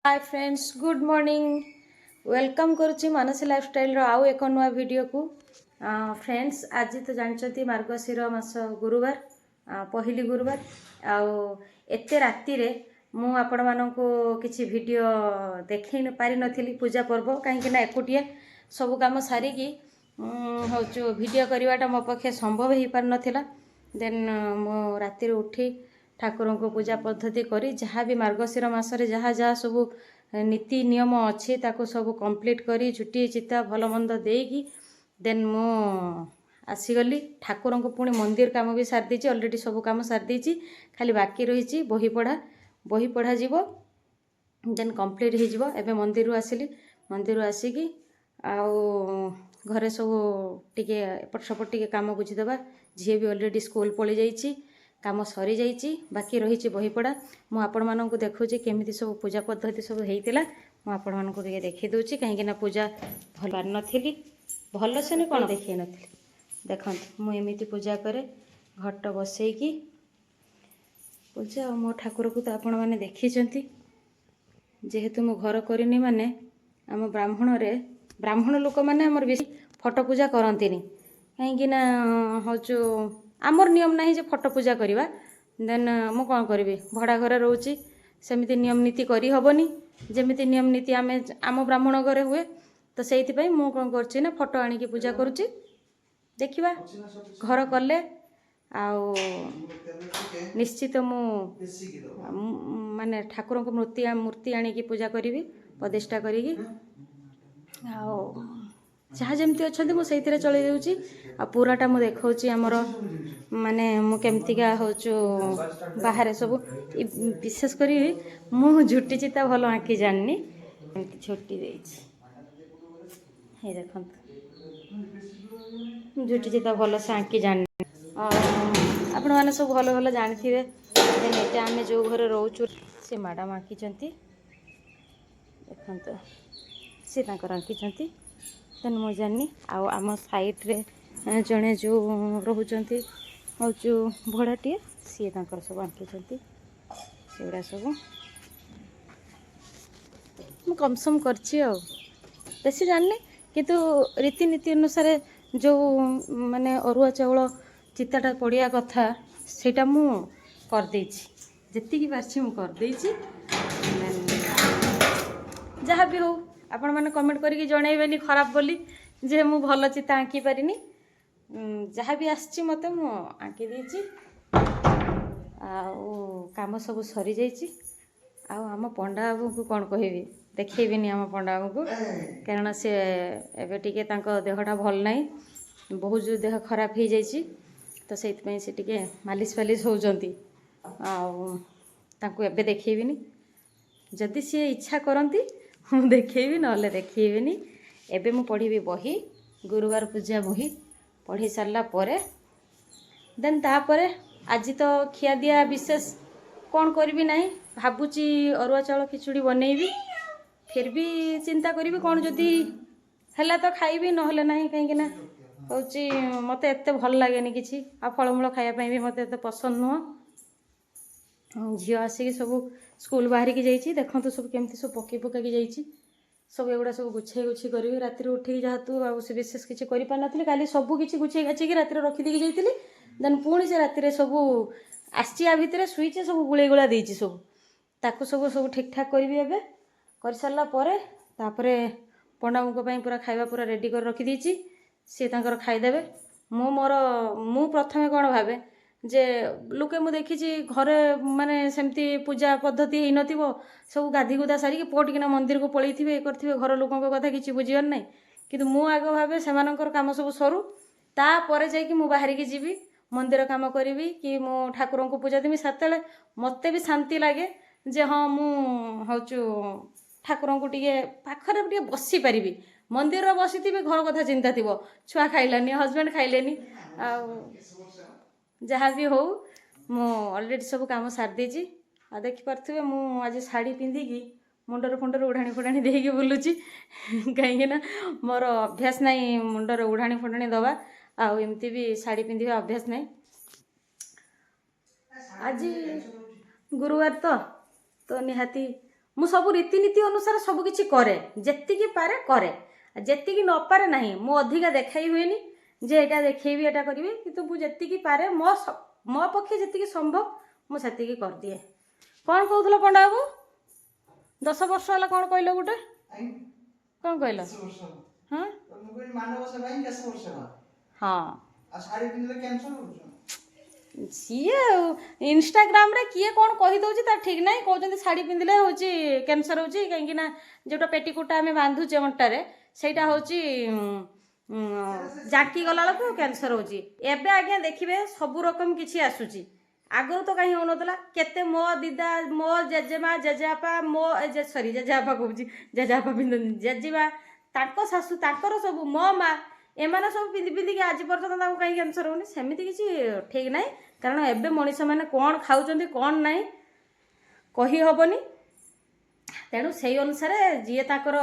हाय friends, good morning. Welcome करुच्ची Mansi lifestyle आउ एक नुआ वीडियो को। फ्रेंड्स, आज तो जानते मार्गशीर मास गुरुवार, पहली गुरुवार आउ एते राति रे मु आपण मानको किछि वीडियो देखै पारि नथिली पूजा पर्व कहीं ना एकुटिया सब काम सारिकी हूँ वीडियो करवाटा मो पक्षे संभव हो पार नथिला। देन मो राति उठी ठाकुर को पूजा पद्धति करी जहाँ भी मार्गशीर मासरे जहाँ जहाँ सब नीति नियम अच्छे ताको सब कंप्लीट करी झुटी चिता भल मंद देकी देन मो आसीगली ठाकुर को पुणी मंदिर काम भी सारी देछि। ऑलरेडी सब काम सारी देछि, खाली बाकी रही बही पढ़ा जीवो देन कंप्लीट हो जीवो। एबे मंदिर आसिली, मंदिर आसिकी आउ घरे सब टिके एपट सपट टिके काम बुझीदेवा। झी भी ऑलरेडी स्कूल पलि जाइछि, काम सरी जाइछि, बाकी रही बही पढ़ा। मु आपण मानकु देखुछि केमिति सब पूजा पद्धति सब हेइतिला। मु आपण मानकु टिके देखि दोछि काहे कि ना पूजा भल पार नथिली, भल से न कोन देखि नथिली। देखंत मु एमिति पूजा करे घट बसैकी पूजा मो ठाकुर को तो आपण माने देखिछंती। जेहेतु मो घर करिनी माने आम ब्राह्मण लोक माने हमर बेसी फोटो पूजा करंतिनी काहे कि ना होचो आमर नियम नहीं जे फोटो पूजा करवा। देन मु कौन करी भड़ा घर रोची सेमिति नियम नीति करी हबनी जेमिति नियम नीति आम ब्राह्मण घरे हुए। तो से मु कौन करछि ना फोटो आनिकी पूजा करुछि। देखिबा घर कले आउ निश्चित मु माने ठाकुर को मूर्ति आनिकी पूजा करी प्रतिष्ठा करी आउ जहाँ जमती अच्छा मुझे चल जाऊँगी। आ पूराटा मुझे देखा आमर माने मु केमतिका हूँ बाहर सब विशेषकर मु झुटी चिता भल आँकी जानी एमती झुटी ये देख झुटी चिता भल से आँकी जानी। आपण मैंने सब भल भल जानी थे। आम जो घर रोचु से मैडम आँकी देखते सी आँकी देन मु जानी। आम साइड रे जड़े जो रोचती हूँ भड़ाटे सी सब आँकी सेगुड़ा सब मु कमसम करछि आ बेसी जाननी किंतु रीतिनीति अनुसार जो माने अरुआ चाउल चिताटा पड़िया कथा सेटा मु कर देछि, जेतिकी पारछि मु कर देछि। जहाँ भी हो आपण मैंने कमेंट करके जनइबेनी खराब बोली जे मु भल चिता आँकी पारिनी। जहाँ भी आसछि मते मु आँकी देछि। काम सब सरी जाइछि। आम पंडा बाबू को कौन कहबी, देखेबिनी आम पंडा बाबू को कारण से एबे टिके तांको देहटा भल नाही, बहुत जो देह खराब हो जाइछि। तो से टिके मालिश फालिश होउजंती तांको एबे देखेबिनी। जदि सी इच्छा करती मु देखेबी नले देखेबिनी। एबे मु पढ़ी बही गुरुवार पूजा बही पढ़ी सारला परे देन तापरे आज तो खिया दिया विशेष कौन करी ना भावुची अरुआ चाउल खिचुड़ी बनैबी। फिर भी चिंता करी कौन जदि है तो खाइबी नहले नहीं कहीं ना हूँ मत एत भल लगे कि फलमूल खायापी भी मत एत पसंद नुह। झील आसिक सब स्कूल बाहर की जाइए देखते सब केमती सब पकई पकई जाइए सब एगुड़ा सब गुछाई गुछी करी राति उठिक जहाँ तू से विशेष किसी करें काली सबू किसी गुछाई गाछी राति रखिदी जाइए। देन पुणी से राति सब आसची भितर सुईचे सब गुड़े गुड़ा देती सब ताकू सब सब ठीक ठाक करी एबे कर सारा तापर पंडा पूरा खाଇବା पूरा रेडी कर रखी सी खाईदेवे। मु प्रथमे कौन भावे जे लोके मु देखी घरे माने सेमती पूजा पद्धति ही नथिबो सब गाधी गुदा सारिकी पटिकिना मंदिर को पलैथे ये करथिबे घर लोकों कथा किछि बुझियार नै। किंतु मु आग भावे सेमानकर काम सब सरू तापर जाइकी मु बाहर की जीवी मंदिर काम करी कि मु ठाकुर को पूजा देमी सेतेले मते भी शांति लगे जे हाँ मु हूँ ठाकुर को टिके पाखरे टिके बसी पारिबी। मंदिर बसी थी घर कथा चिंता थी छुआ खाइलानी हजबैंड खाइलेनी जहाँ भी हो मु ऑलरेडी सब काम सारी देछि। आ देखि पारथुबे मु आज साड़ी पिंधिकी मुंडर फुंडर उड़ाणी फुड़ाणी देकी बुलुची कहीं ना मोर अभ्यास नहीं मुंडर उड़ाणी फुड़ाणी दबा आमती भी साड़ी पिंधिबा अभ्यास नहीं। आज गुरुवार तो निहाती मु सब रीतिनीति अनुसार सब किछि करे जेतिकी पारे करे जेतिकी न पारे नाही मु अधिका देखाई हुएनी जे एटा देखैबी एटा करिवे किंतु मु जेतिकी पारे मो पक्षे जेतिकी संभव मु सेतिकी कर दिए। कौन कहउथला पंडा बाबू 10 वर्ष होला कौन कहलो गुटे कौन कहलो हां मानव सेवा ही 10 वर्ष होला हां आ साड़ी पिनले कैंसर हो सीए इंस्टाग्राम रे किए कौन कही दउची ता ठीक नाही कहउचंती साड़ी पिंदिले होची कैंसर होची काहे कि ना जेटा पेटीकोटा हमें बांधुचे अंटारे सेटा होची जाकी गला लको कैंसर होची। एबे आज्ञा देखिबे सब रकम किछि आसुची आगरो तो कहीं होनतला केते मो दीदा मो जेजेमा जेजापा मो सॉरी जेजापा कहउची जेजापा बिंदन जेजीबा ताको सासु ताकर सब मो मा एमाने सब पिंदी पिंदी के आज पर्यंत ताको कहीं कैंसर होनी सेमिति किछि ठीक नाही कारण एबे मनुष्य माने कोन खाउचंती कोन नाही कही हबनी तेणु से अनुसार जी ताकर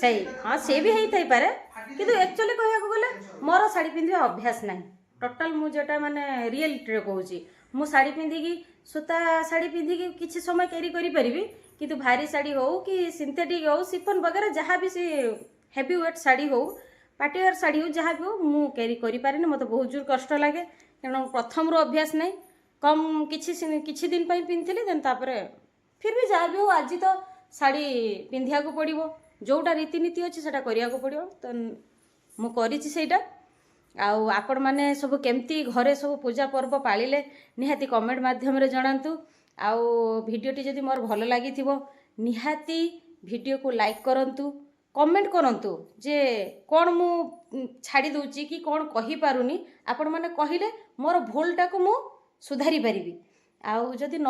सही हाँ से भी होई पारे किंतु एक्चुअली कहया गले मोर साड़ी पिंधिबा अभ्यास नाही टोटल मु जेटा माने रियलिटी रे कहूची मु साड़ी पिंधिकी सूता साड़ी पिंधिकी किछि समय कैरी करि परिबी किंतु भारी साड़ी हो कि सिंथेटिक हो सिफन वगैरह जहाँ भी से हेवी वेट साड़ी हो पार्टीवेयर साड़ी हो जहाँ भी हो मु कैरी करि पारेनी मते बहुत जोर कष्ट लागे कारण प्रथम रो अभ्यास नहीं कम किछि दिन पई पिंथिली देन तापरे फिर भी जहाँ भी हो आज तो साड़ी पिंधिया को पड़िबो जोटा रीतिनीति अछि सेटा करिया को पड़िबो तो मु करिछि सेटा आउ आपण माने सब केमती घरे सब पूजा पर्व पालिले निहाती कमेंट माध्यम रे जणांतु आउ भिडियोटी जदि मोर भल लागि थिबो निहाती भिडियो को लाइक करंतु कमेंट करंतु जे कोन मु छाड़ी दउची कि कोन कहि पारुनी आपण माने कहिले मोर भूलटा को मु सुधारी परिबी आउ जदि